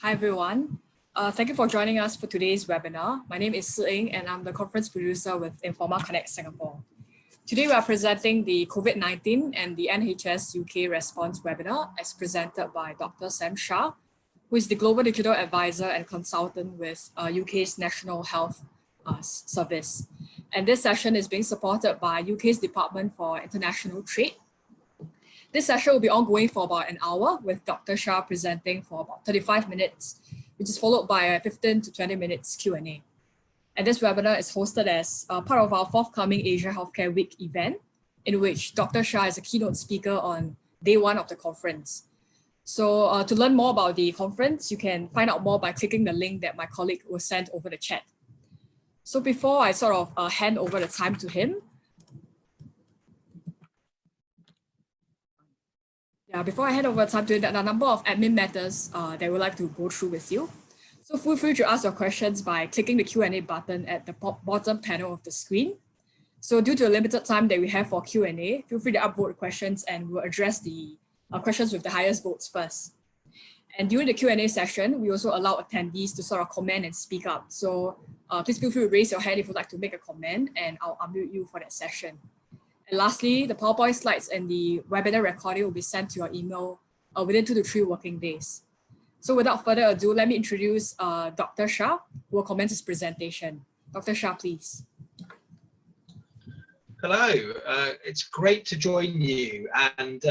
Hi everyone. Thank you for joining us for today's webinar. My name is Si-Ing and I'm the conference producer with Informa Connect Singapore. Today we are presenting the COVID-19 and the NHS UK response webinar as presented by Dr. Shah, who is the Global Digital Advisor and Consultant with UK's National Health Service. And this session is being supported by UK's Department for International Trade. This session will be ongoing for about an hour with Dr. Shah presenting for about 35 minutes, which is followed by a 15 to 20 minutes Q&A. And this webinar is hosted as part of our forthcoming Asia Healthcare Week event, in which Dr. Shah is a keynote speaker on day one of the conference. So to learn more about the conference, you can find out more by clicking the link that my colleague will send over the chat. So before I hand over the time to him, before I hand over time to you, there are a number of admin matters that we'd like to go through with you. So feel free to ask your questions by clicking the Q&A button at the bottom panel of the screen. So due to the limited time that we have for Q&A, feel free to upvote questions and we'll address the questions with the highest votes first. And during the Q&A session, we also allow attendees to comment and speak up. So please feel free to raise your hand if you'd like to make a comment and I'll unmute you for that session. And lastly, the PowerPoint slides and the webinar recording will be sent to your email within 2 to 3 working days. So without further ado, let me introduce Dr. Shah, who will commence his presentation. Dr. Shah, please. Hello, it's great to join you and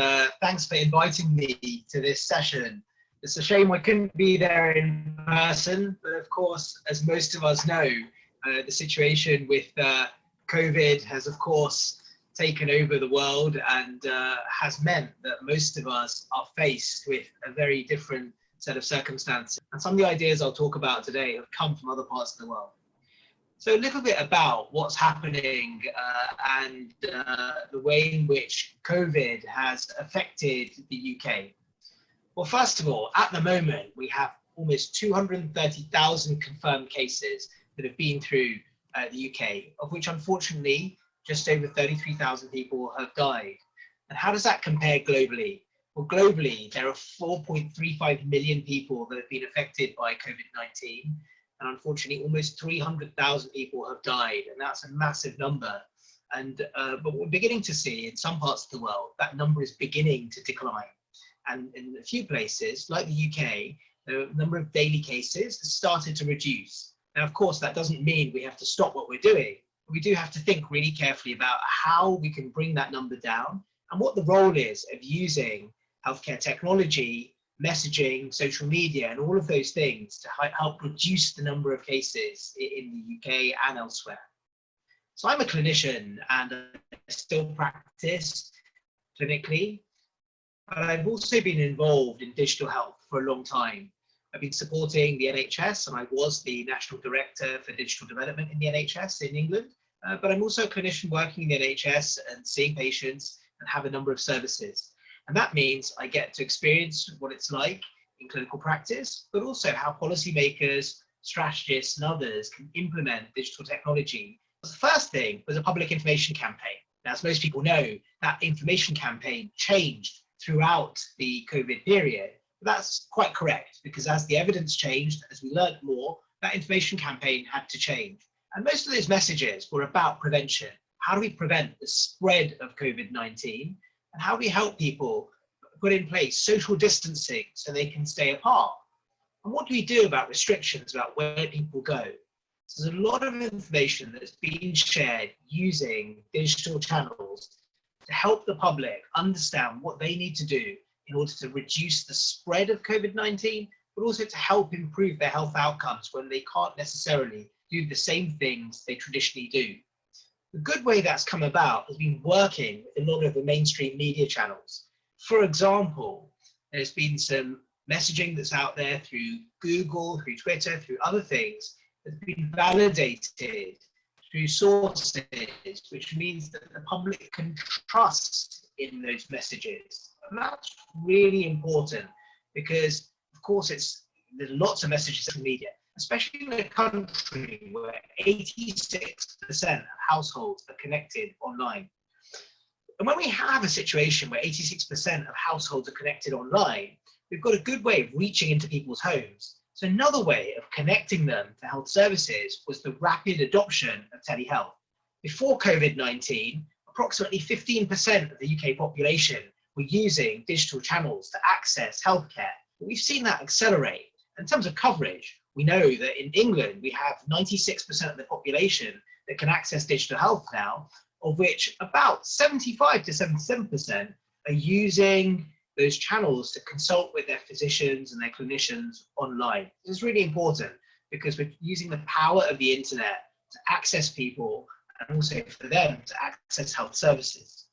thanks for inviting me to this session. It's a shame I couldn't be there in person, but of course, as most of us know, the situation with COVID has of course taken over the world and has meant that most of us are faced with a very different set of circumstances. And some of the ideas I'll talk about today have come from other parts of the world. So a little bit about what's happening and the way in which COVID has affected the UK. Well, first of all, at the moment, we have almost 230,000 confirmed cases that have been through the UK, of which unfortunately, just over 33,000 people have died. And how does that compare globally? Well, globally, there are 4.35 million people that have been affected by COVID-19. And unfortunately, almost 300,000 people have died. And that's a massive number. And but what we're beginning to see in some parts of the world, that number is beginning to decline. And in a few places, like the UK, the number of daily cases has started to reduce. Now, of course, that doesn't mean we have to stop what we're doing. We do have to think really carefully about how we can bring that number down and what the role is of using healthcare technology, messaging, social media, and all of those things to help reduce the number of cases in the UK and elsewhere. So I'm a clinician and I still practice clinically, but I've also been involved in digital health for a long time. I've been supporting the NHS and I was the National Director for Digital Development in the NHS in England, but I'm also a clinician working in the NHS and seeing patients and have a number of services. And that means I get to experience what it's like in clinical practice, but also how policymakers, strategists and others can implement digital technology. The first thing was a public information campaign. Now, as most people know, that information campaign changed throughout the COVID period. That's quite correct, because as the evidence changed, as we learned more, that information campaign had to change. And most of those messages were about prevention. How do we prevent the spread of COVID-19? And how do we help people put in place social distancing so they can stay apart? And what do we do about restrictions about where people go? So there's a lot of information that's being shared using digital channels to help the public understand what they need to do in order to reduce the spread of COVID-19, but also to help improve their health outcomes when they can't necessarily do the same things they traditionally do. The good way that's come about has been working with a lot of the mainstream media channels. For example, there's been some messaging that's out there through Google, through Twitter, through other things that's been validated through sources, which means that the public can trust in those messages. And that's really important because, of course, there's lots of messages in media, especially in a country where 86% of households are connected online. And when we have a situation where 86% of households are connected online, we've got a good way of reaching into people's homes. So another way of connecting them to health services was the rapid adoption of telehealth. Before COVID-19, approximately 15% of the UK population were using digital channels to access healthcare. But we've seen that accelerate. In terms of coverage, we know that in England, we have 96% of the population that can access digital health now, of which about 75 to 77% are using those channels to consult with their physicians and their clinicians online. This is really important because we're using the power of the internet to access people and also for them to access health services.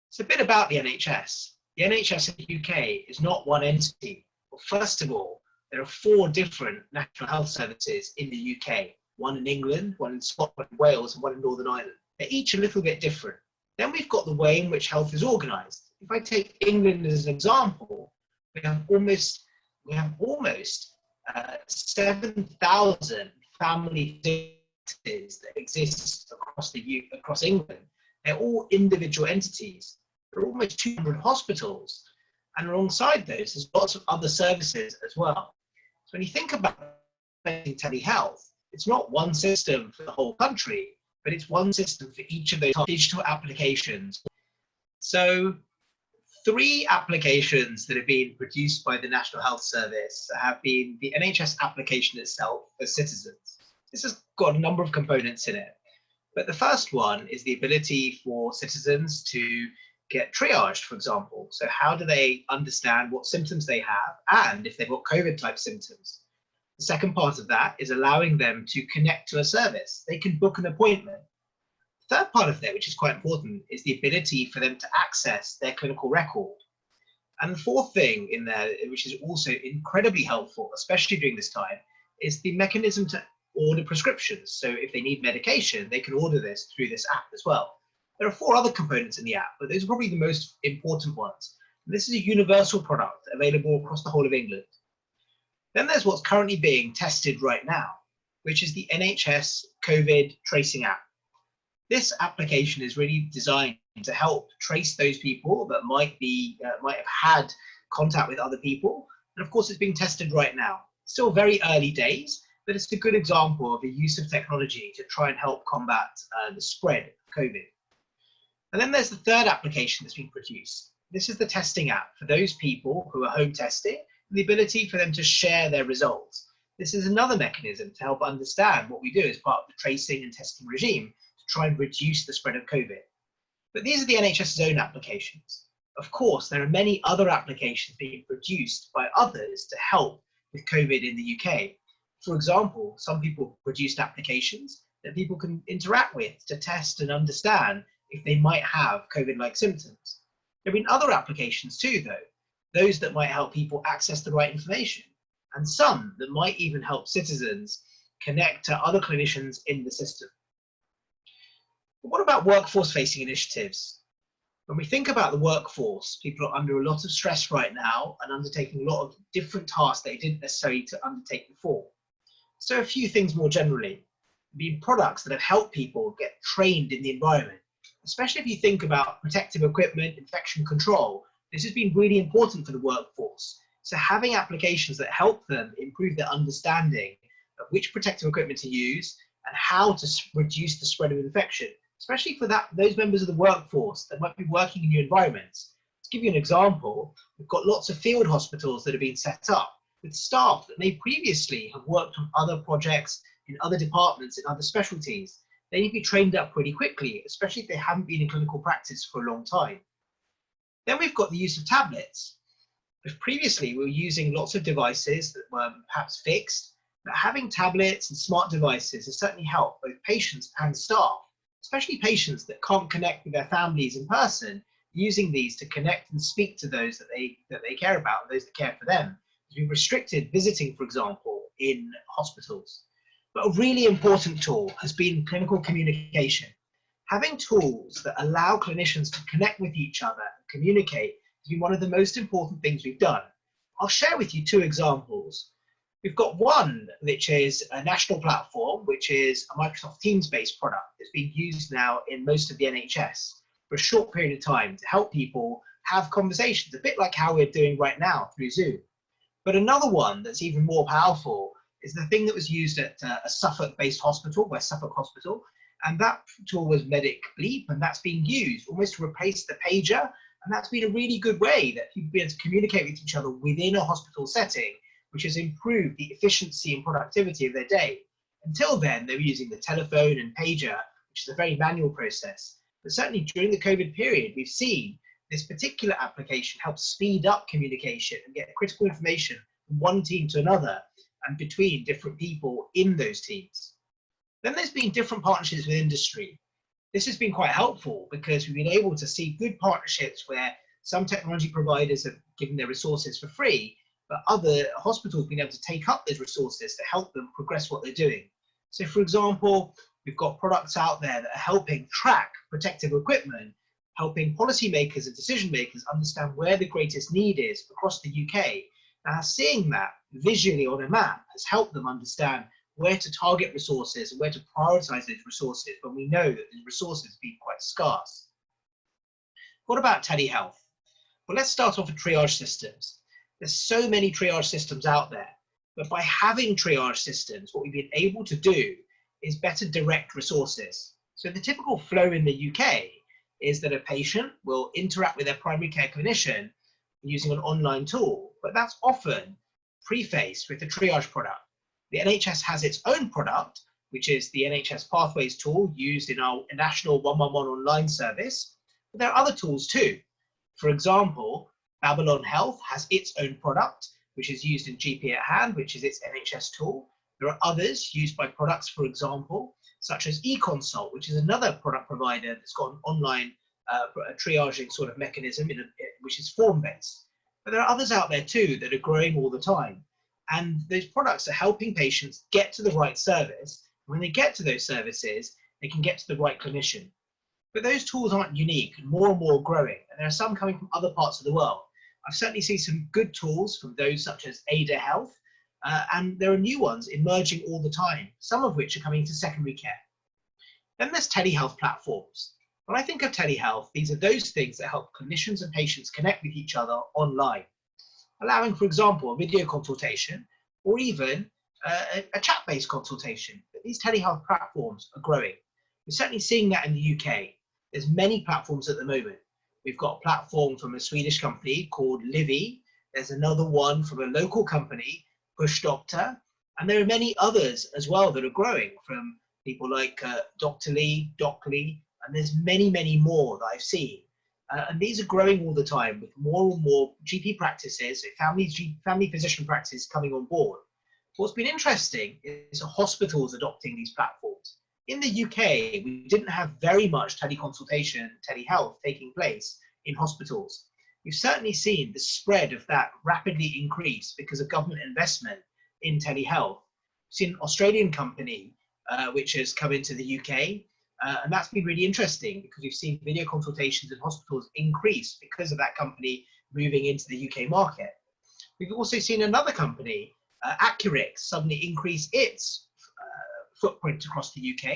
It's a bit about the NHS. The NHS in the UK is not one entity. Well, first of all, there are 4 different national health services in the UK, one in England, one in Scotland, Wales, and one in Northern Ireland. They're each a little bit different. Then we've got the way in which health is organised. If I take England as an example, we have almost 7,000 family services that exist across England. They're all individual entities. There are almost 200 hospitals, and alongside those, there's lots of other services as well. So when you think about telehealth, it's not one system for the whole country, but it's one system for each of those digital applications. So 3 applications that have been produced by the National Health Service have been the NHS application itself for citizens. This has got a number of components in it, but the first one is the ability for citizens to get triaged, for example. So how do they understand what symptoms they have and if they've got COVID type symptoms? The second part of that is allowing them to connect to a service. They can book an appointment. The third part of that, which is quite important, is the ability for them to access their clinical record. And the fourth thing in there, which is also incredibly helpful, especially during this time, is the mechanism to order prescriptions. So if they need medication, they can order this through this app as well. There are 4 other components in the app, but those are probably the most important ones. And this is a universal product available across the whole of England. Then there's what's currently being tested right now, which is the NHS COVID tracing app. This application is really designed to help trace those people that might have had contact with other people. And of course, it's being tested right now. Still very early days, but it's a good example of the use of technology to try and help combat the spread of COVID. And then there's the third application that's been produced. This is the testing app for those people who are home testing, and the ability for them to share their results. This is another mechanism to help understand what we do as part of the tracing and testing regime to try and reduce the spread of COVID. But these are the NHS's own applications. Of course, there are many other applications being produced by others to help with COVID in the UK. For example, some people produced applications that people can interact with to test and understand if they might have COVID-like symptoms. There have been other applications too, though, those that might help people access the right information, and some that might even help citizens connect to other clinicians in the system. But what about workforce-facing initiatives? When we think about the workforce, people are under a lot of stress right now and undertaking a lot of different tasks they didn't necessarily undertake before. So a few things more generally. Being products that have helped people get trained in the environment, especially if you think about protective equipment, infection control. This has been really important for the workforce. So having applications that help them improve their understanding of which protective equipment to use and how to reduce the spread of infection, especially for those members of the workforce that might be working in new environments. To give you an example, we've got lots of field hospitals that have been set up with staff that may previously have worked on other projects in other departments, in other specialties. They need to be trained up pretty quickly, especially if they haven't been in clinical practice for a long time. Then we've got the use of tablets. If previously we were using lots of devices that were perhaps fixed, but having tablets and smart devices has certainly helped both patients and staff, especially patients that can't connect with their families in person, using these to connect and speak to those that they care about, those that care for them. We've restricted visiting, for example, in hospitals. But a really important tool has been clinical communication. Having tools that allow clinicians to connect with each other and communicate has been one of the most important things we've done. I'll share with you 2 examples. We've got one which is a national platform, which is a Microsoft Teams-based product that's being used now in most of the NHS for a short period of time to help people have conversations, a bit like how we're doing right now through Zoom. But another one that's even more powerful is the thing that was used at a Suffolk-based hospital, West Suffolk Hospital, and that tool was Medic Bleep, and that's being used almost to replace the pager, and that's been a really good way that people be able to communicate with each other within a hospital setting, which has improved the efficiency and productivity of their day. Until then, they were using the telephone and pager, which is a very manual process. But certainly during the COVID period, we've seen this particular application help speed up communication and get critical information from one team to another and between different people in those teams. Then there's been different partnerships with industry. This has been quite helpful because we've been able to see good partnerships where some technology providers have given their resources for free, but other hospitals have been able to take up those resources to help them progress what they're doing. So for example, we've got products out there that are helping track protective equipment, helping policymakers and decision makers understand where the greatest need is across the UK. Now, seeing that visually on a map has helped them understand where to target resources and where to prioritize those resources when we know that the resources have been quite scarce. What about telehealth? Well, let's start off with triage systems. There's so many triage systems out there, but by having triage systems, what we've been able to do is better direct resources. So the typical flow in the UK is that a patient will interact with their primary care clinician using an online tool, but that's often prefaced with the triage product. The NHS has its own product, which is the NHS Pathways tool used in our national 111 online service, but there are other tools too. For example, Babylon Health has its own product, which is used in GP at Hand, which is its NHS tool. There are others used by products, for example, such as eConsult, which is another product provider that's got an online triaging sort of mechanism, which is form-based. But there are others out there too that are growing all the time. And those products are helping patients get to the right service. When they get to those services, they can get to the right clinician. But those tools aren't unique, and more growing. And there are some coming from other parts of the world. I've certainly seen some good tools from those such as Ada Health, and there are new ones emerging all the time, some of which are coming to secondary care. Then there's telehealth platforms. When I think of telehealth, these are those things that help clinicians and patients connect with each other online, allowing, for example, a video consultation or even a chat-based consultation. But these telehealth platforms are growing. We're certainly seeing that in the UK. There's many platforms at the moment. We've got a platform from a Swedish company called Livy. There's another one from a local company, Push Doctor, and there are many others as well that are growing from people like Doctorly, Docly, and there's many more that I've seen. And these are growing all the time with more and more GP practices, family physician practices coming on board. What's been interesting is hospitals adopting these platforms. In the UK, we didn't have very much teleconsultation, telehealth taking place in hospitals. We've certainly seen the spread of that rapidly increase because of government investment in telehealth. We've seen an Australian company which has come into the UK, and that's been really interesting because we've seen video consultations in hospitals increase because of that company moving into the UK market. We've also seen another company, Accurix, suddenly increase its footprint across the UK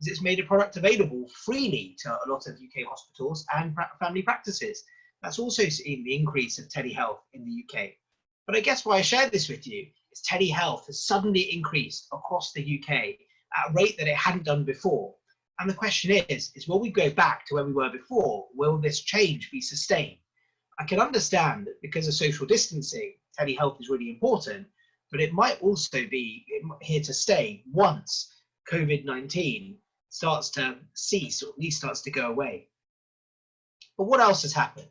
as it's made a product available freely to a lot of UK hospitals and family practices. That's also seen the increase of telehealth in the UK. But I guess why I shared this with you is telehealth has suddenly increased across the UK at a rate that it hadn't done before. And the question is will we go back to where we were before? Will this change be sustained? I can understand that because of social distancing, telehealth is really important, but it might also be here to stay once COVID-19 starts to cease, or at least starts to go away. But what else has happened?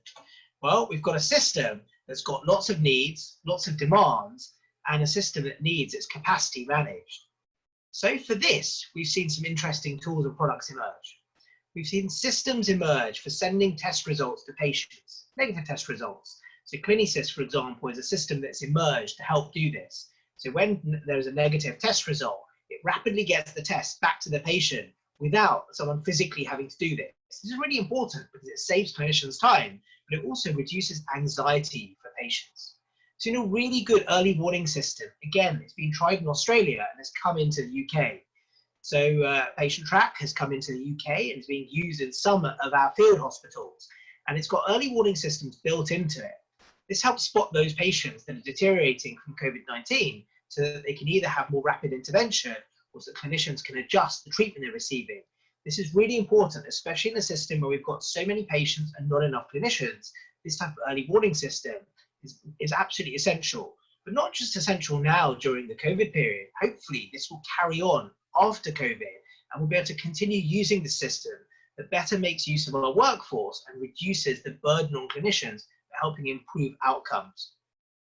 Well, we've got a system that's got lots of needs, lots of demands, and a system that needs its capacity managed. So for this, we've seen some interesting tools and products emerge. We've seen systems emerge for sending test results to patients, negative test results. So Clinisys, for example, is a system that's emerged to help do this. So when there's a negative test result, it rapidly gets the test back to the patient without someone physically having to do this. This is really important because it saves clinicians time, but it also reduces anxiety for patients. So in a really good early warning system, again, it's been tried in Australia and has come into the UK. So Patient Track has come into the UK and is being used in some of our field hospitals. and it's got early warning systems built into it. This helps spot those patients that are deteriorating from COVID-19 so that they can either have more rapid intervention or so that clinicians can adjust the treatment they're receiving. This is really important, especially in a system where we've got so many patients and not enough clinicians. This type of early warning system is absolutely essential, but not just essential now during the COVID period. Hopefully this will carry on after COVID, and we'll be able to continue using the system that better makes use of our workforce and reduces the burden on clinicians for helping improve outcomes.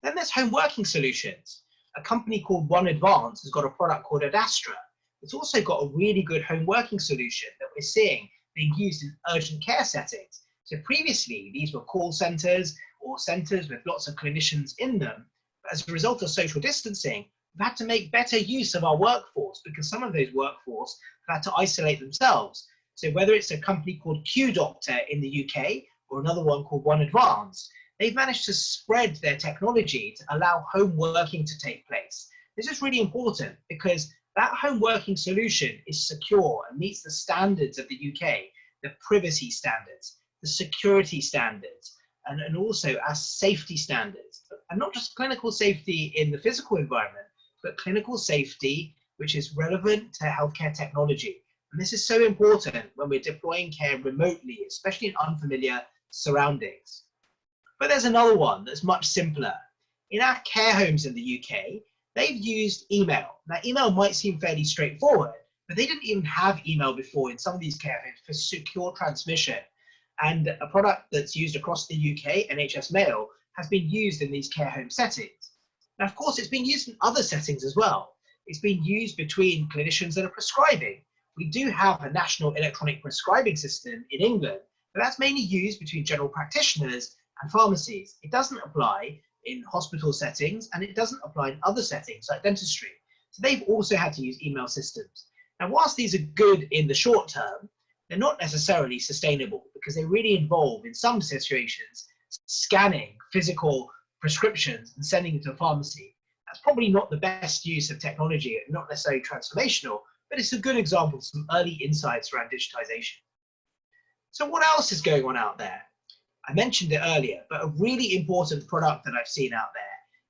Then there's home working solutions. A company called One Advance has got a product called Adastra. It's also got a really good home working solution that we're seeing being used in urgent care settings. So previously, these were call centers or centers with lots of clinicians in them. But as a result of social distancing, we've had to make better use of our workforce because some of those workforce have had to isolate themselves. So whether it's a company called Q Doctor in the UK or another one called One Advance, they've managed to spread their technology to allow home working to take place. This is really important because that home working solution is secure and meets the standards of the UK, the privacy standards, the security standards, and also our safety standards. And not just clinical safety in the physical environment, but clinical safety which is relevant to healthcare technology. And this is so important when we're deploying care remotely, especially in unfamiliar surroundings. But there's another one that's much simpler. In our care homes in the UK, they've used email. Now, email might seem fairly straightforward, but they didn't even have email before in some of these care homes for secure transmission. And a product that's used across the UK, NHS Mail, has been used in these care home settings. Now, of course, it's been used in other settings as well. It's been used between clinicians that are prescribing. We do have a national electronic prescribing system in England, but that's mainly used between general practitioners and pharmacies. It doesn't apply in hospital settings, and it doesn't apply in other settings like dentistry. So they've also had to use email systems. Now, whilst these are good in the short term, they're not necessarily sustainable because they really involve, in some situations, scanning physical prescriptions and sending them to a pharmacy. That's probably not the best use of technology, not necessarily transformational, but it's a good example of some early insights around digitization. So what else is going on out there? I mentioned it earlier, but a really important product that I've seen out there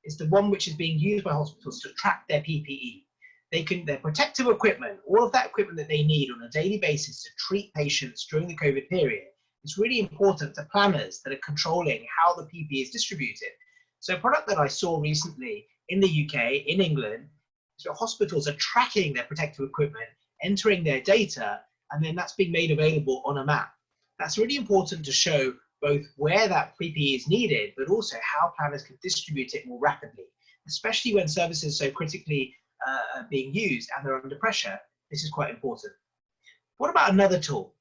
is the one which is being used by hospitals to track their PPE. Their protective equipment, all of that equipment that they need on a daily basis to treat patients during the COVID period, is really important to planners that are controlling how the PPE is distributed. So a product that I saw recently in the UK, in England, so hospitals are tracking their protective equipment, entering their data, and then that's being made available on a map. That's really important to show both where that PPE is needed, but also how planners can distribute it more rapidly, especially when services are so critically being used and they're under pressure. This is quite important. What about another tool?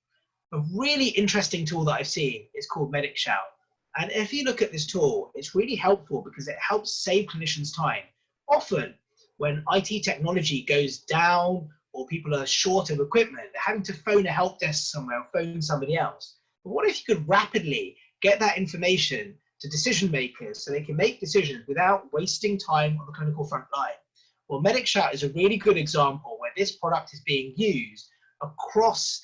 A really interesting tool that I've seen is called Medic Shout. And if you look at this tool, it's really helpful because it helps save clinicians time. Often when IT technology goes down or people are short of equipment, they're having to phone a help desk somewhere or phone somebody else. But what if you could rapidly get that information to decision makers so they can make decisions without wasting time on the clinical front line? Well, Medic Shout is a really good example where this product is being used across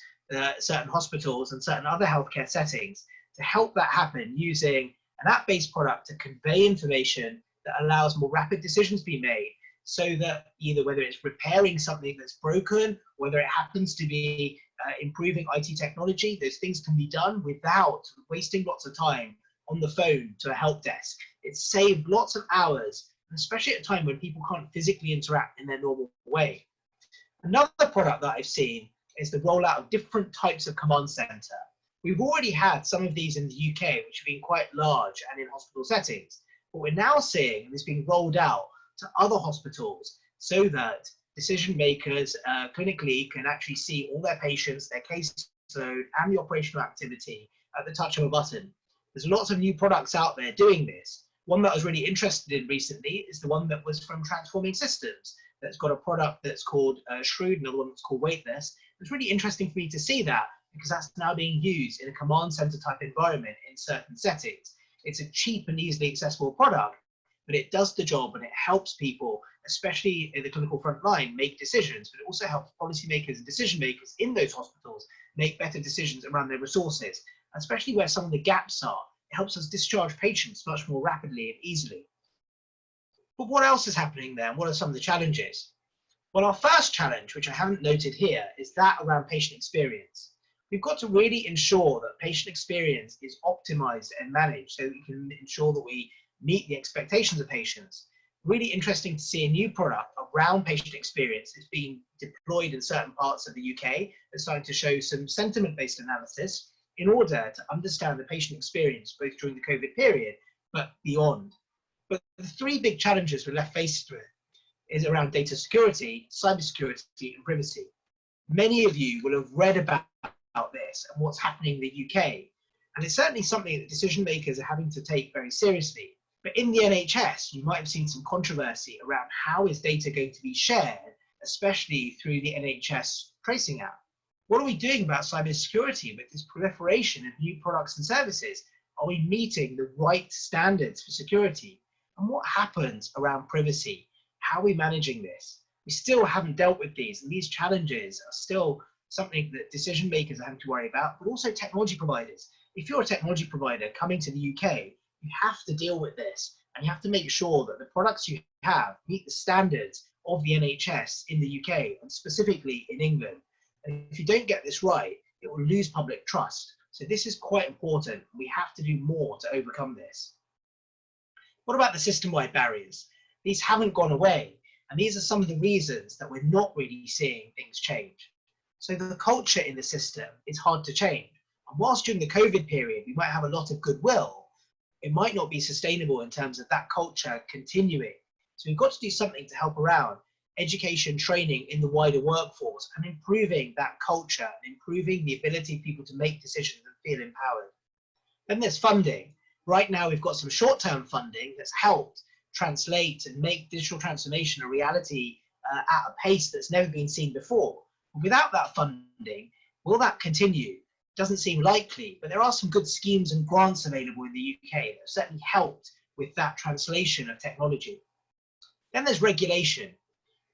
certain hospitals and certain other healthcare settings to help that happen using an app-based product to convey information that allows more rapid decisions to be made, so that either whether it's repairing something that's broken, whether it happens to be improving IT technology, those things can be done without wasting lots of time on the phone to a help desk. It's saved lots of hours, especially at a time when people can't physically interact in their normal way. Another product that I've seen is the rollout of different types of command center. We've already had some of these in the UK, which have been quite large and in hospital settings, but we're now seeing this being rolled out to other hospitals so that decision makers clinically can actually see all their patients, their caseload, and the operational activity at the touch of a button. There's lots of new products out there doing this. One that I was really interested in recently is the one that was from Transforming Systems. That's got a product that's called Shrewd, another one that's called Weightless. It's really interesting for me to see that because that's now being used in a command center type environment in certain settings. It's a cheap and easily accessible product, but it does the job and it helps people, especially in the clinical front line, make decisions, but it also helps policymakers and decision makers in those hospitals make better decisions around their resources. especially where some of the gaps are. It helps us discharge patients much more rapidly and easily. But what else is happening there, and what are some of the challenges? Well, our first challenge, which I haven't noted here, is that around patient experience. We've got to really ensure that patient experience is optimized and managed so that we can ensure that we meet the expectations of patients. Really interesting to see a new product around patient experience that's being deployed in certain parts of the UK. It's starting to show some sentiment-based analysis in order to understand the patient experience both during the COVID period but beyond. But the three big challenges we're left faced with is around data security, cybersecurity, and privacy. Many of you will have read about this and what's happening in the UK, and it's certainly something that decision makers are having to take very seriously. But in the NHS, you might have seen some controversy around how is data going to be shared, especially through the NHS tracing app. What are we doing about cybersecurity with this proliferation of new products and services? Are we meeting the right standards for security? And what happens around privacy? How are we managing this? We still haven't dealt with these, and these challenges are still something that decision makers are having to worry about, but also technology providers. If you're a technology provider coming to the UK, you have to deal with this, and you have to make sure that the products you have meet the standards of the NHS in the UK, and specifically in England. And if you don't get this right, it will lose public trust. So this is quite important. We have to do more to overcome this. What about the system-wide barriers? These haven't gone away, and these are some of the reasons that we're not really seeing things change. So the culture in the system is hard to change. And whilst during the COVID period, we might have a lot of goodwill, it might not be sustainable in terms of that culture continuing. So we've got to do something to help around education, training in the wider workforce, and improving that culture and improving the ability of people to make decisions and feel empowered. Then there's funding. Right now, we've got some short-term funding that's helped translate and make digital transformation a reality at a pace that's never been seen before. Without that funding, will that continue? Doesn't seem likely, but there are some good schemes and grants available in the UK that have certainly helped with that translation of technology. Then there's regulation.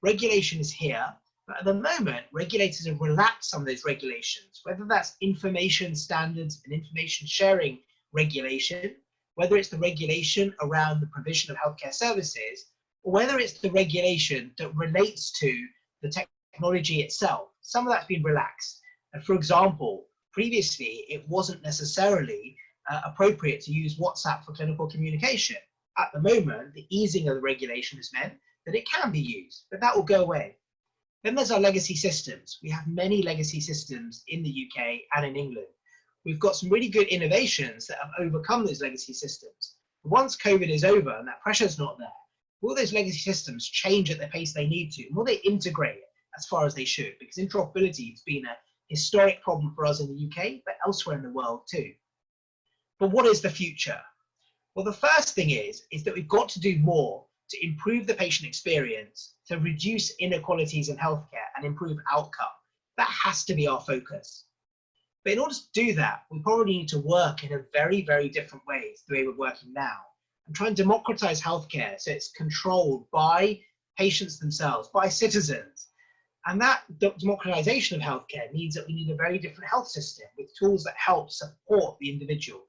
Regulation is here, but at the moment, regulators have relaxed some of those regulations, whether that's information standards and information sharing regulation, whether it's the regulation around the provision of healthcare services, or whether it's the regulation that relates to the technology itself. Some of that's been relaxed. And for example, previously, it wasn't necessarily appropriate to use WhatsApp for clinical communication. At the moment, the easing of the regulation has meant that it can be used, but that will go away. Then there's our legacy systems. We have many legacy systems in the UK and in England. We've got some really good innovations that have overcome those legacy systems. Once COVID is over and that pressure's not there, will those legacy systems change at the pace they need to? Will they integrate it as far as they should? Because interoperability has been a historic problem for us in the UK, but elsewhere in the world too. But what is the future? Well, the first thing is that we've got to do more to improve the patient experience, to reduce inequalities in healthcare and improve outcome. That has to be our focus. But in order to do that, we probably need to work in a very, very different way to the way we're working now, and try and democratize healthcare so it's controlled by patients themselves, by citizens. And that democratization of healthcare means that we need a very different health system with tools that help support the individual.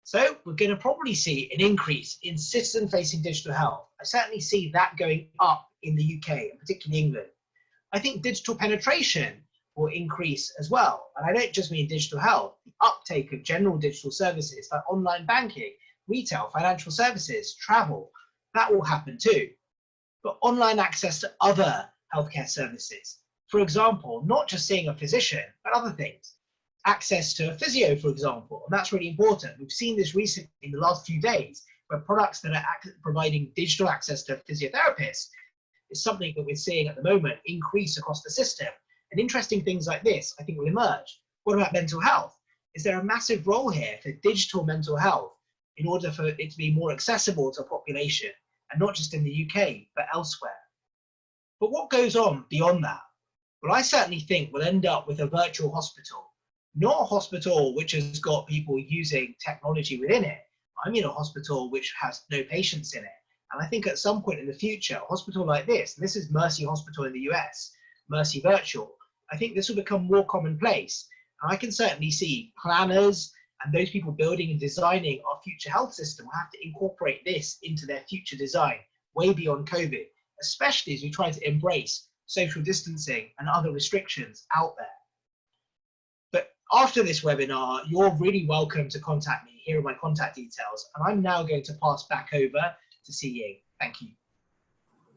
So we're going to probably see an increase in citizen-facing digital health. I certainly see that going up in the UK, and particularly England. I think digital penetration will increase as well. And I don't just mean digital health, the uptake of general digital services like online banking, retail, financial services, travel, that will happen too. But online access to other healthcare services, for example, not just seeing a physician, but other things. Access to a physio, for example, and that's really important. We've seen this recently in the last few days, where products that are providing digital access to physiotherapists is something that we're seeing at the moment increase across the system. And interesting things like this, I think, will emerge. What about mental health? Is there a massive role here for digital mental health in order for it to be more accessible to a population, and not just in the UK, but elsewhere? But what goes on beyond that? Well, I certainly think we'll end up with a virtual hospital. Not a hospital which has got people using technology within it. I mean a hospital which has no patients in it. And I think at some point in the future, a hospital like this, and this is Mercy Hospital in the US, Mercy Virtual, I think this will become more commonplace. And I can certainly see planners and those people building and designing our future health system will have to incorporate this into their future design way beyond COVID, especially as we try to embrace social distancing and other restrictions out there. But after this webinar, you're really welcome to contact me. Here are my contact details. And I'm now going to pass back over to Xi. Thank you.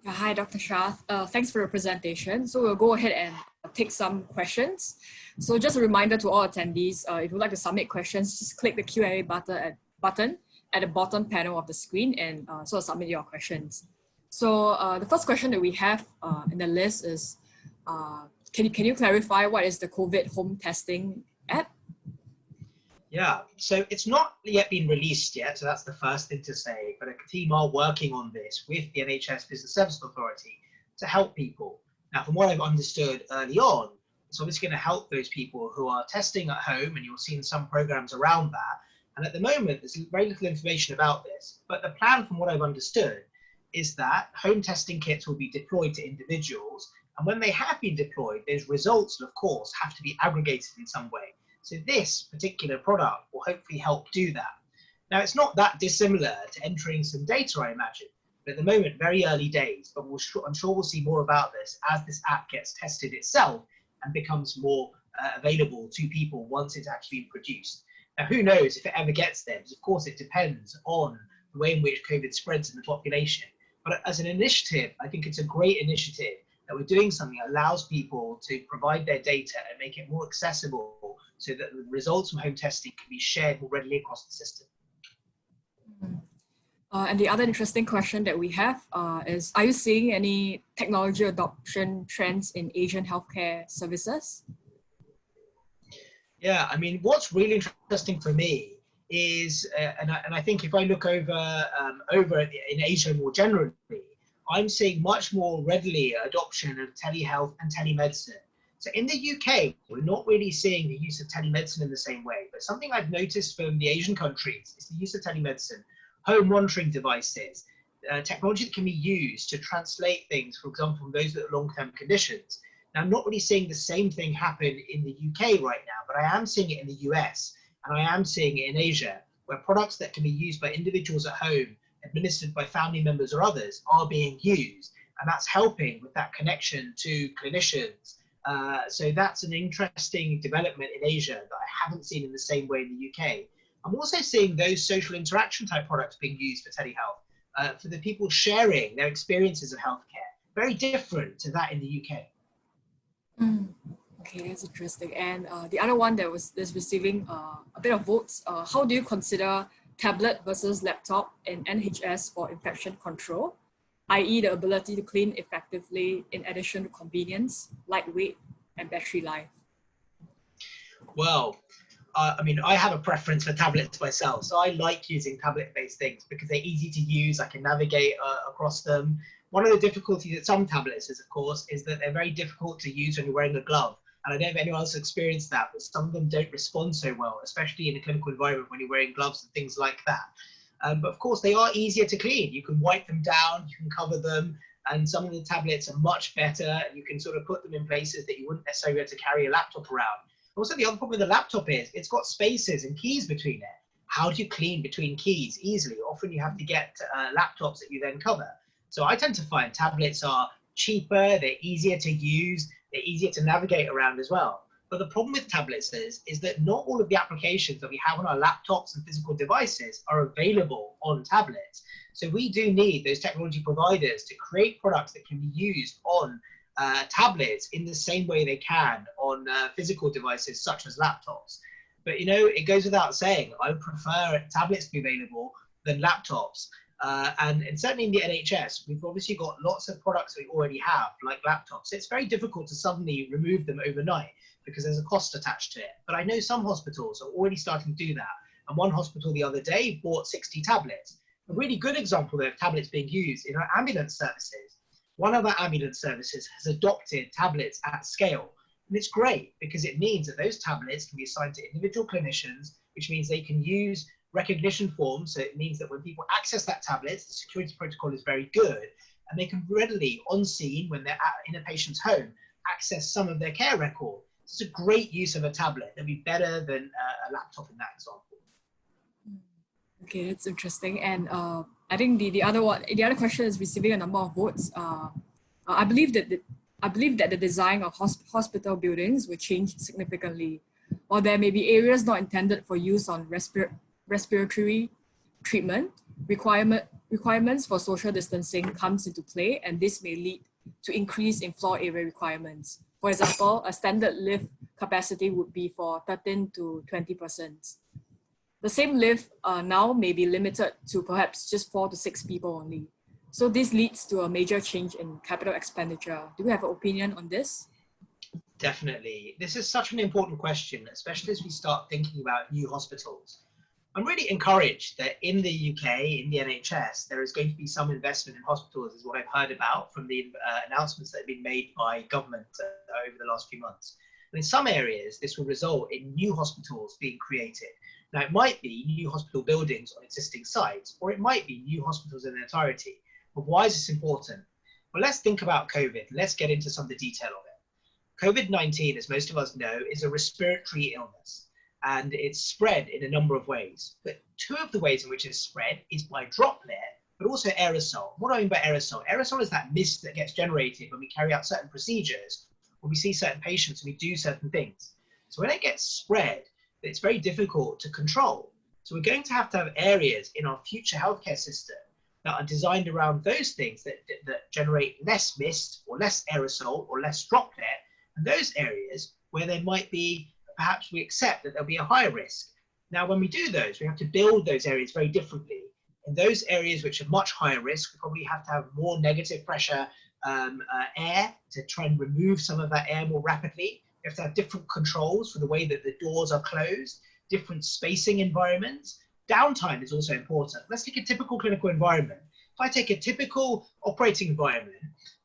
Hi, Dr. Shah. Thanks for your presentation. So we'll go ahead and take some questions. So just a reminder to all attendees, if you'd like to submit questions, just click the Q&A button at the bottom panel of the screen and submit your questions. So the first question that we have in the list is, can you clarify what is the COVID home testing app? Yeah, so it's not yet been released yet, so that's the first thing to say, but a team are working on this with the NHS Business Services Authority to help people. Now, from what I've understood early on, it's obviously going to help those people who are testing at home, and you'll see in some programs around that. And at the moment, there's very little information about this, but the plan, from what I've understood, is that home testing kits will be deployed to individuals, and when they have been deployed, those results, of course, have to be aggregated in some way. So this particular product will hopefully help do that. Now, it's not that dissimilar to entering some data, I imagine, but at the moment, very early days, but I'm sure we'll see more about this as this app gets tested itself and becomes more available to people once it's actually been produced. Now, who knows if it ever gets there, because of course it depends on the way in which COVID spreads in the population. But as an initiative, I think it's a great initiative that we're doing something that allows people to provide their data and make it more accessible so that the results from home testing can be shared more readily across the system. And the other interesting question that we have is, are you seeing any technology adoption trends in Asian healthcare services? Yeah, I mean, what's really interesting for me is, and I think if I look over in Asia more generally, I'm seeing much more readily adoption of telehealth and telemedicine. So in the UK, we're not really seeing the use of telemedicine in the same way, but something I've noticed from the Asian countries is the use of telemedicine, home monitoring devices, technology that can be used to translate things, for example, from those with long-term conditions. Now, I'm not really seeing the same thing happen in the UK right now, but I am seeing it in the US, and I am seeing it in Asia, where products that can be used by individuals at home, administered by family members or others, are being used, and that's helping with that connection to clinicians. So that's an interesting development in Asia that I haven't seen in the same way in the UK. I'm also seeing those social interaction type products being used for telehealth, for the people sharing their experiences of healthcare. Very different to that in the UK. Okay, that's interesting. And the other one that is receiving a bit of votes, how do you consider tablet versus laptop in NHS for infection control, i.e. the ability to clean effectively in addition to convenience, lightweight, and battery life? Well, I mean, I have a preference for tablets myself, so I like using tablet-based things because they're easy to use. I can navigate across them. One of the difficulties with some tablets is, of course, is that they're very difficult to use when you're wearing a glove. And I don't know if anyone else has experienced that, but some of them don't respond so well, especially in a clinical environment when you're wearing gloves and things like that. But of course, they are easier to clean. You can wipe them down, you can cover them, and some of the tablets are much better, and you can sort of put them in places that you wouldn't necessarily be able to carry a laptop around. Also, the other problem with the laptop is it's got spaces and keys between it. How do you clean between keys easily? Often you have to get laptops that you then cover. So I tend to find tablets are cheaper, they're easier to use, they're easier to navigate around as well. But the problem with tablets is that not all of the applications that we have on our laptops and physical devices are available on tablets. So we do need those technology providers to create products that can be used on tablets in the same way they can on physical devices such as laptops. But you know, it goes without saying, I would prefer tablets to be available than laptops. And certainly in the NHS, we've obviously got lots of products we already have, like laptops. It's very difficult to suddenly remove them overnight because there's a cost attached to it. But I know some hospitals are already starting to do that. And one hospital the other day bought 60 tablets. A really good example of tablets being used in our ambulance services. One of our ambulance services has adopted tablets at scale. And it's great because it means that those tablets can be assigned to individual clinicians, which means they can use recognition forms. So it means that when people access that tablet, the security protocol is very good, and they can readily, on scene, when they're in a patient's home, access some of their care record. It's a great use of a tablet. It'll be better than a laptop in that example. Okay, that's interesting. And I think the other question is receiving a number of votes. I believe that the design of hospital buildings will change significantly, or there may be areas not intended for use on respiratory treatment. Requirements for social distancing comes into play, and this may lead to increase in floor area requirements. For example, a standard lift capacity would be for 13 to 20%. The same lift now may be limited to perhaps just 4 to 6 people only. So this leads to a major change in capital expenditure. Do we have an opinion on this? Definitely. This is such an important question, especially as we start thinking about new hospitals. I'm really encouraged that in the UK, in the NHS, there is going to be some investment in hospitals, is what I've heard about from the announcements that have been made by government over the last few months. And in some areas, this will result in new hospitals being created. Now, it might be new hospital buildings on existing sites, or it might be new hospitals in their entirety. But why is this important? Well, let's think about COVID. Let's get into some of the detail of it. COVID-19, as most of us know, is a respiratory illness, and it's spread in a number of ways. But two of the ways in which it's spread is by droplet, but also aerosol. What do I mean by aerosol? Aerosol is that mist that gets generated when we carry out certain procedures, when we see certain patients, and we do certain things. So when it gets spread, it's very difficult to control. So we're going to have areas in our future healthcare system that are designed around those things that generate less mist or less aerosol or less droplet, and those areas where there might be, perhaps we accept that there'll be a higher risk. Now, when we do those, we have to build those areas very differently. In those areas which are much higher risk, we probably have to have more negative pressure air to try and remove some of that air more rapidly. We have to have different controls for the way that the doors are closed, different spacing environments. Downtime is also important. Let's take a typical clinical environment. If I take a typical operating environment,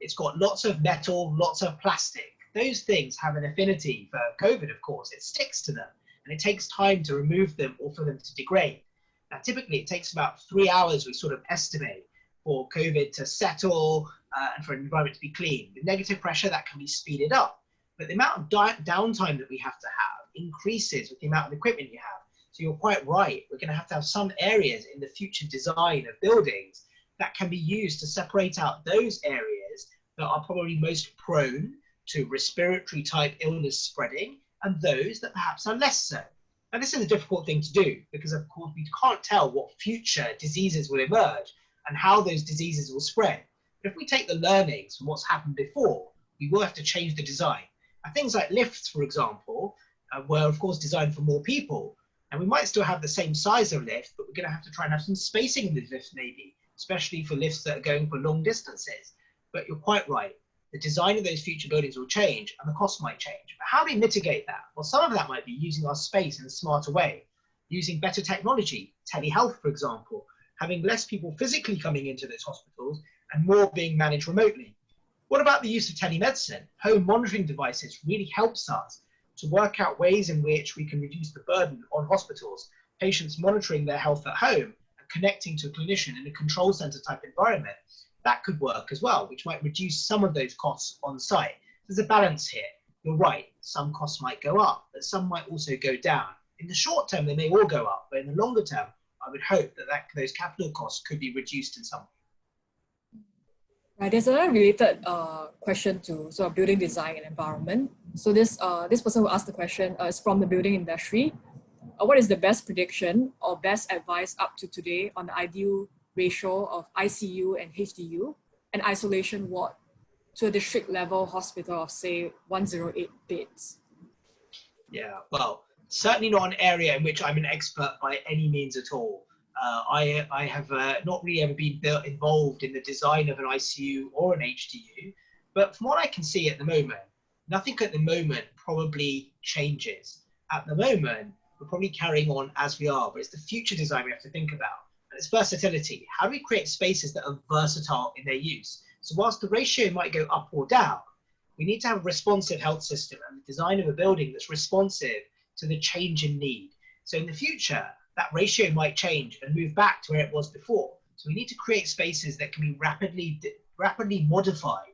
it's got lots of metal, lots of plastic. Those things have an affinity for COVID, of course. It sticks to them, and it takes time to remove them or for them to degrade. Now, typically, it takes about 3 hours, we sort of estimate, for COVID to settle and for an environment to be clean. With negative pressure, that can be speeded up. But the amount of downtime that we have to have increases with the amount of equipment you have. So you're quite right. We're going to have some areas in the future design of buildings that can be used to separate out those areas that are probably most prone to respiratory type illness spreading and those that perhaps are less so. Now, this is a difficult thing to do because, of course, we can't tell what future diseases will emerge and how those diseases will spread. But if we take the learnings from what's happened before, we will have to change the design. Things like lifts, for example, were of course designed for more people, and we might still have the same size of lift, but we're going to have to try and have some spacing in the lifts maybe, especially for lifts that are going for long distances. But you're quite right, the design of those future buildings will change and the cost might change. But how do we mitigate that? Well, some of that might be using our space in a smarter way, using better technology, telehealth, for example, having less people physically coming into those hospitals and more being managed remotely. What about the use of telemedicine? Home monitoring devices really helps us to work out ways in which we can reduce the burden on hospitals, patients monitoring their health at home and connecting to a clinician in a control center type environment. That could work as well, which might reduce some of those costs on site. There's a balance here. You're right, some costs might go up, but some might also go down. In the short term, they may all go up, but in the longer term, I would hope that those capital costs could be reduced in some way. Right, there's another related question to sort of building design and environment. So this person who asked the question is from the building industry. What is the best prediction or best advice up to today on the ideal ratio of ICU and HDU and isolation ward to a district level hospital of say 108 beds? Yeah, well, certainly not an area in which I'm an expert by any means at all. I have not really ever been involved in the design of an ICU or an HDU, but from what I can see at the moment, nothing at the moment probably changes. At the moment, we're probably carrying on as we are, but it's the future design we have to think about. And it's versatility. How do we create spaces that are versatile in their use? So whilst the ratio might go up or down, we need to have a responsive health system and the design of a building that's responsive to the change in need. So in the future, that ratio might change and move back to where it was before. So we need to create spaces that can be rapidly modified,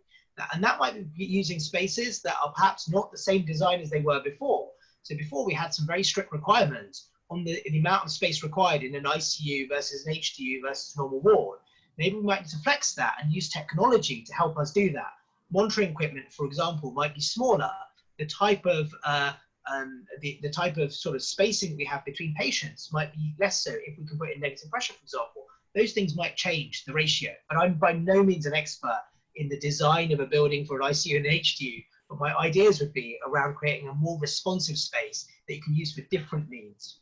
And that might be using spaces that are perhaps not the same design as they were before. So before we had some very strict requirements on the amount of space required in an ICU versus an HDU versus normal ward. Maybe we might need to flex that and use technology to help us do that. Monitoring equipment, for example, might be smaller. The type of sort of spacing we have between patients might be less so if we can put in negative pressure, for example. Those things might change the ratio. But I'm by no means an expert in the design of a building for an ICU and HDU, but my ideas would be around creating a more responsive space that you can use for different needs.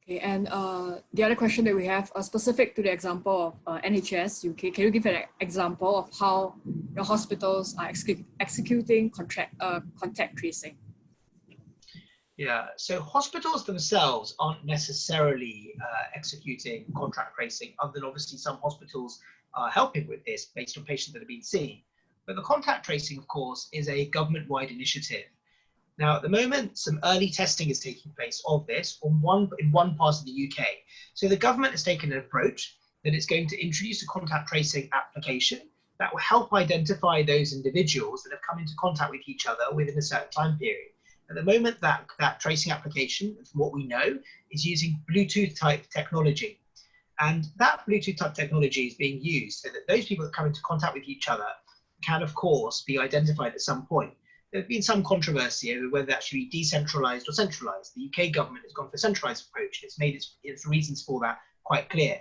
Okay, and the other question that we have, specific to the example of NHS UK, can you give an example of how your hospitals are executing contact tracing? Yeah, so hospitals themselves aren't necessarily executing contact tracing, other than obviously some hospitals are helping with this based on patients that have been seen. But the contact tracing, of course, is a government-wide initiative. Now, at the moment, some early testing is taking place of this in one part of the UK. So the government has taken an approach that it's going to introduce a contact tracing application that will help identify those individuals that have come into contact with each other within a certain time period. At the moment, that tracing application, from what we know, is using Bluetooth type technology. And that Bluetooth type technology is being used so that those people that come into contact with each other can, of course, be identified at some point. There's been some controversy over whether that should be decentralized or centralized. The UK government has gone for a centralized approach. It's made its reasons for that quite clear.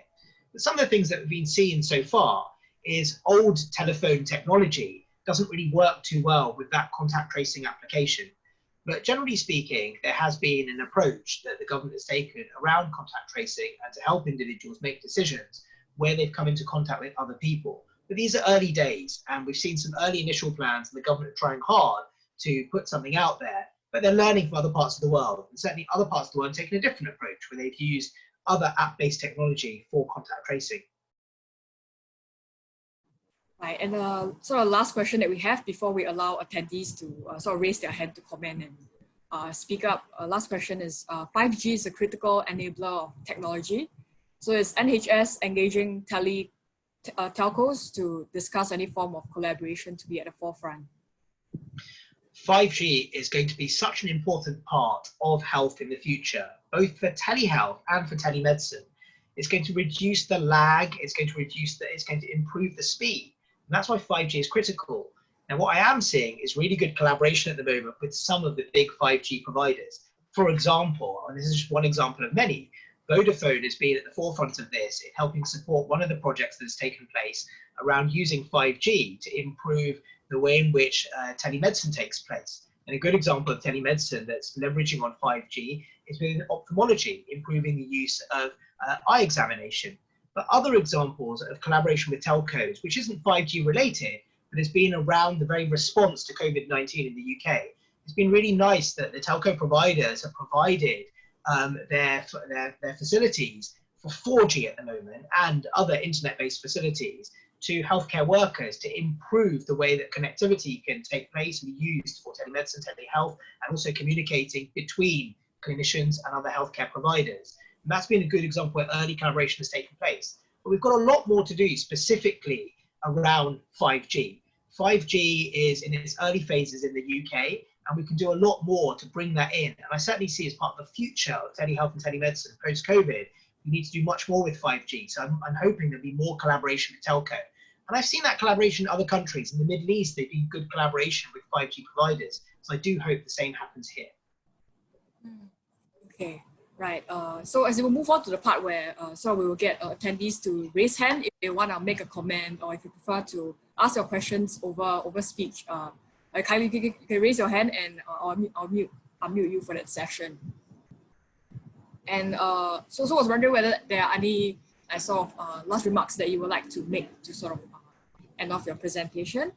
But some of the things that we've been seeing so far is old telephone technology doesn't really work too well with that contact tracing application. But generally speaking, there has been an approach that the government has taken around contact tracing and to help individuals make decisions where they've come into contact with other people. But these are early days, and we've seen some early initial plans, and the government are trying hard to put something out there, but they're learning from other parts of the world. And certainly other parts of the world have taken a different approach where they've used other app-based technology for contact tracing. Right, and sort of last question that we have before we allow attendees to sort of raise their hand to comment and speak up. Last question is, 5G is a critical enabler of technology. So is NHS engaging telcos to discuss any form of collaboration to be at the forefront? 5G is going to be such an important part of health in the future, both for telehealth and for telemedicine. It's going to reduce the lag, it's going to improve the speed. And that's why 5G is critical. Now, what I am seeing is really good collaboration at the moment with some of the big 5G providers. For example, and this is just one example of many, Vodafone has been at the forefront of this in helping support one of the projects that has taken place around using 5G to improve the way in which telemedicine takes place. And a good example of telemedicine that's leveraging on 5G is within ophthalmology, improving the use of eye examination. But other examples of collaboration with telcos, which isn't 5G related, but has been around the very response to COVID-19 in the UK. It's been really nice that the telco providers have provided their facilities for 4G at the moment and other internet-based facilities to healthcare workers to improve the way that connectivity can take place and be used for telemedicine, telehealth, and also communicating between clinicians and other healthcare providers. And that's been a good example where early collaboration has taken place. But we've got a lot more to do specifically around 5G. 5G is in its early phases in the UK, and we can do a lot more to bring that in. And I certainly see as part of the future of telehealth and telemedicine post-COVID, we need to do much more with 5G. So I'm hoping there'll be more collaboration with telco. And I've seen that collaboration in other countries. In the Middle East, they've been good collaboration with 5G providers. So I do hope the same happens here. Okay, right. So as we move on to the part where we will get attendees to raise hand if they want to make a comment, or if you prefer to ask your questions over speech. Kindly you can raise your hand and I'll mute you for that session. And so I was wondering whether there are any last remarks that you would like to make to sort of end off your presentation.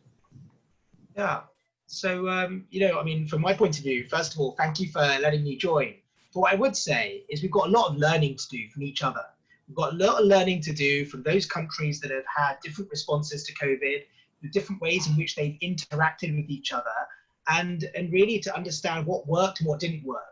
Yeah. So, from my point of view, first of all, thank you for letting me join. But what I would say is we've got a lot of learning to do from each other. We've got a lot of learning to do from those countries that have had different responses to COVID, the different ways in which they've interacted with each other, and really to understand what worked and what didn't work.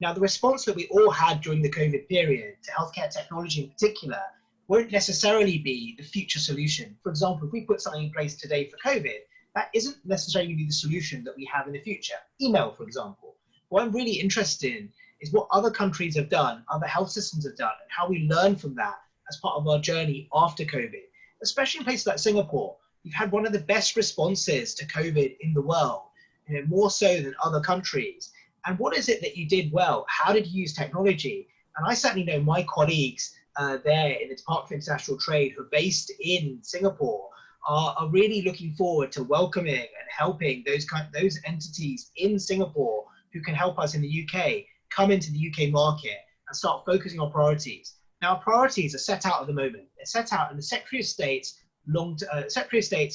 Now, the response that we all had during the COVID period to healthcare technology in particular won't necessarily be the future solution. For example, if we put something in place today for COVID, that isn't necessarily the solution that we have in the future. Email, for example. What I'm really interested in is what other countries have done, other health systems have done, and how we learn from that as part of our journey after COVID. Especially in places like Singapore, you've had one of the best responses to COVID in the world, more so than other countries. And what is it that you did well? How did you use technology? And I certainly know my colleagues there in the Department of International Trade who are based in Singapore are really looking forward to welcoming and helping those entities in Singapore who can help us in the UK come into the UK market and start focusing on priorities. Now, our priorities are set out at the moment. They're set out in the Secretary of State's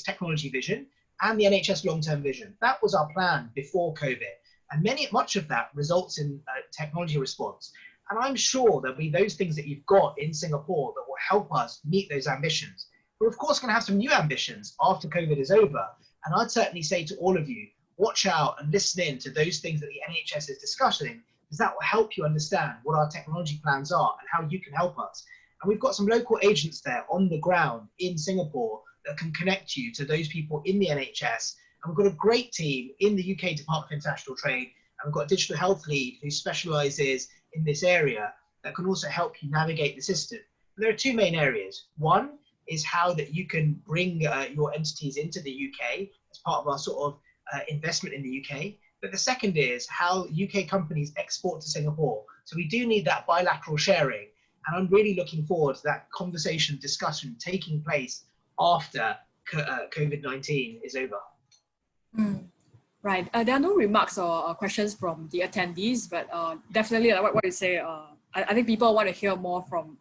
technology vision and the NHS long-term vision. That was our plan before COVID. And much of that results in technology response. And I'm sure there'll be those things that you've got in Singapore that will help us meet those ambitions. We're of course going to have some new ambitions after COVID is over. And I'd certainly say to all of you, watch out and listen in to those things that the NHS is discussing, because that will help you understand what our technology plans are and how you can help us. And we've got some local agents there on the ground in Singapore that can connect you to those people in the NHS. And we've got a great team in the UK Department of International Trade, and we've got a digital health lead who specialises in this area that can also help you navigate the system. And there are two main areas. One is how that you can bring your entities into the UK as part of our sort of investment in the UK. But the second is how UK companies export to Singapore. So we do need that bilateral sharing. And I'm really looking forward to that conversation, discussion taking place after COVID-19 is over. Right. There are no remarks or questions from the attendees, but definitely like what you say, I think people want to hear more from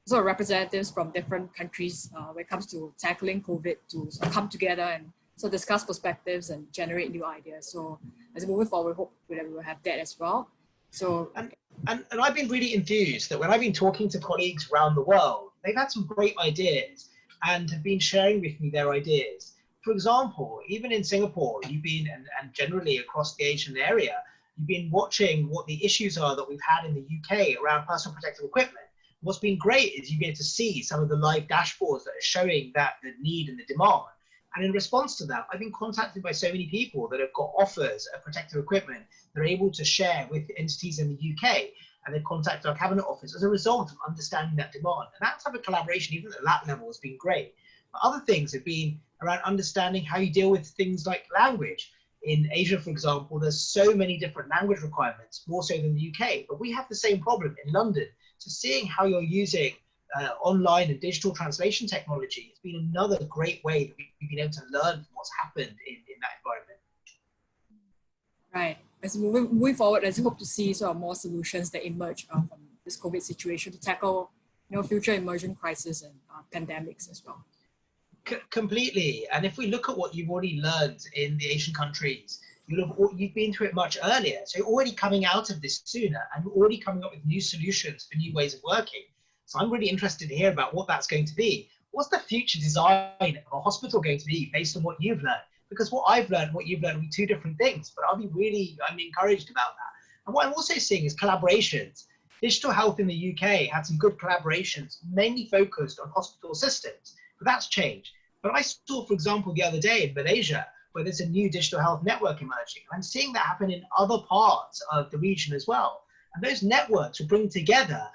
sort of representatives from different countries when it comes to tackling COVID to sort of come together and so discuss perspectives and generate new ideas. So as we move forward, we hope that we will have that as well. So and I've been really enthused that when I've been talking to colleagues around the world, they've had some great ideas and have been sharing with me their ideas. For example, even in Singapore, you've been, and generally across the Asian area, you've been watching what the issues are that we've had in the UK around personal protective equipment. What's been great is you've been able to see some of the live dashboards that are showing that the need and the demand. And in response to that, I've been contacted by so many people that have got offers of protective equipment they're able to share with entities in the UK. And they've contacted our cabinet office as a result of understanding that demand. And that type of collaboration, even at that level, has been great. But other things have been around understanding how you deal with things like language. In Asia, for example, there's so many different language requirements, more so than the UK. But we have the same problem in London. So seeing how you're using online and digital translation technology has been another great way that we've been able to learn from what's happened in that environment. Right. As moving forward, let's hope to see sort of more solutions that emerge from this COVID situation to tackle future emerging crises and pandemics as well. Completely. And if we look at what you've already learned in the Asian countries, you've been through it much earlier. So you're already coming out of this sooner and you're already coming up with new solutions for new ways of working. So I'm really interested to hear about what that's going to be. What's the future design of a hospital going to be based on what you've learned? Because what I've learned and what you've learned will be two different things, but I'm encouraged about that. And what I'm also seeing is collaborations. Digital health in the UK had some good collaborations, mainly focused on hospital systems, but that's changed. But I saw, for example, the other day in Malaysia, where there's a new digital health network emerging. And I'm seeing that happen in other parts of the region as well. And those networks will bring together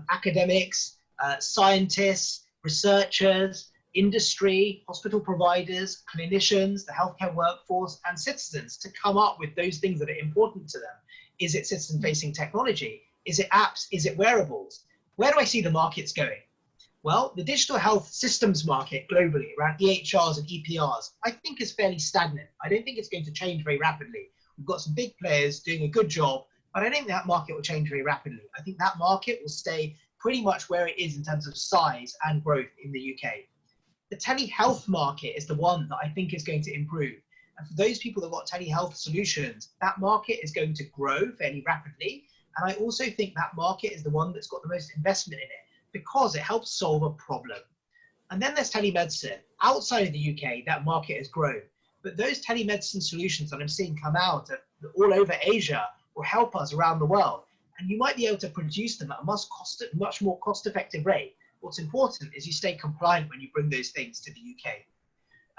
academics, scientists, researchers, industry, hospital providers, clinicians, the healthcare workforce, and citizens to come up with those things that are important to them. Is it citizen-facing technology? Is it apps? Is it wearables? Where do I see the markets going? Well, the digital health systems market globally around EHRs and EPRs, I think is fairly stagnant. I don't think it's going to change very rapidly. We've got some big players doing a good job, but I don't think that market will change very rapidly. I think that market will stay pretty much where it is in terms of size and growth in the UK. The telehealth market is the one that I think is going to improve. And for those people that got telehealth solutions, that market is going to grow fairly rapidly. And I also think that market is the one that's got the most investment in it because it helps solve a problem. And then there's telemedicine. Outside of the UK, that market has grown. But those telemedicine solutions that I'm seeing come out all over Asia will help us around the world. And you might be able to produce them at a much more cost-effective rate. what's important is you stay compliant when you bring those things to the UK.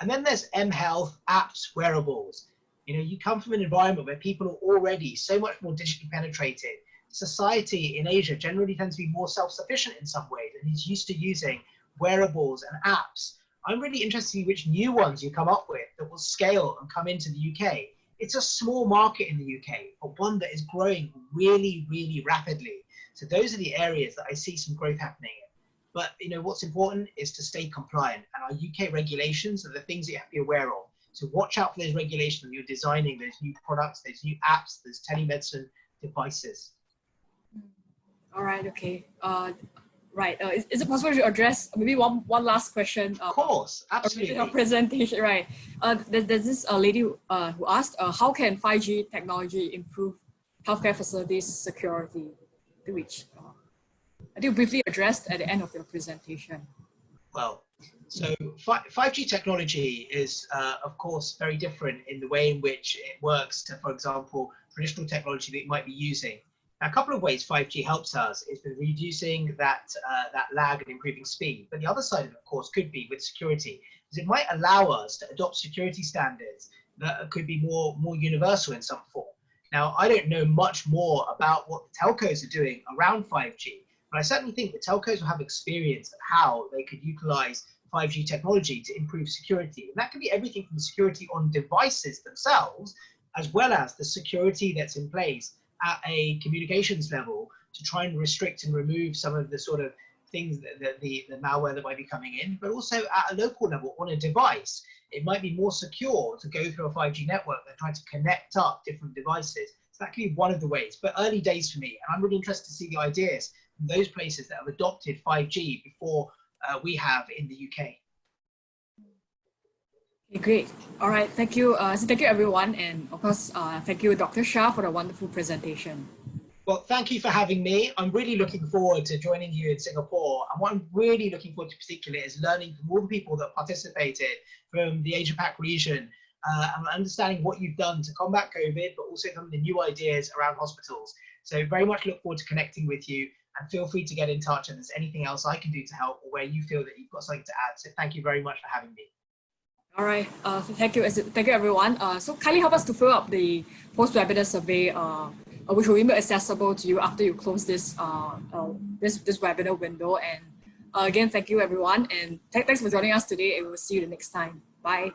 And then there's mHealth, apps, wearables. You know, you come from an environment where people are already so much more digitally penetrated. Society in Asia generally tends to be more self-sufficient in some ways and is used to using wearables and apps. I'm really interested in which new ones you come up with that will scale and come into the UK. It's a small market in the UK, but one that is growing really, really rapidly. So those are the areas that I see some growth happening in. But you know, what's important is to stay compliant, and our UK regulations are the things that you have to be aware of. So watch out for those regulations when you're designing those new products, those new apps, those telemedicine devices. All right, okay. Right. Is it possible to address maybe one last question? Of course, absolutely. Your presentation, right? There's this lady who asked, how can 5G technology improve healthcare facilities security? To which I think briefly addressed at the end of your presentation. Well, so 5G technology is, of course, very different in the way in which it works to, for example, traditional technology that you might be using. Now, a couple of ways 5G helps us is with reducing that lag and improving speed. But the other side of it, of course, could be with security, because it might allow us to adopt security standards that could be more universal in some form. Now, I don't know much more about what the telcos are doing around 5G, but I certainly think the telcos will have experience of how they could utilize 5G technology to improve security. And that can be everything from security on devices themselves, as well as the security that's in place at a communications level to try and restrict and remove some of the sort of things that the malware that might be coming in, but also at a local level on a device. It might be more secure to go through a 5G network than trying to connect up different devices. So that could be one of the ways, but early days for me. And I'm really interested to see the ideas from those places that have adopted 5G before we have in the UK. Okay, great. All right, thank you. So thank you everyone. And of course, thank you, Dr. Shah, for the wonderful presentation. Well, thank you for having me. I'm really looking forward to joining you in Singapore. And what I'm really looking forward to particularly is learning from all the people that participated from the Asia Pac region and understanding what you've done to combat COVID, but also some of the new ideas around hospitals. So very much look forward to connecting with you, and feel free to get in touch if there's anything else I can do to help or where you feel that you've got something to add. So thank you very much for having me. All right, thank you everyone. So kindly help us to fill up the post-webinar survey, which will be made accessible to you after you close this this webinar window. And again, thank you everyone, and thanks for joining us today, and we'll see you the next time. Bye.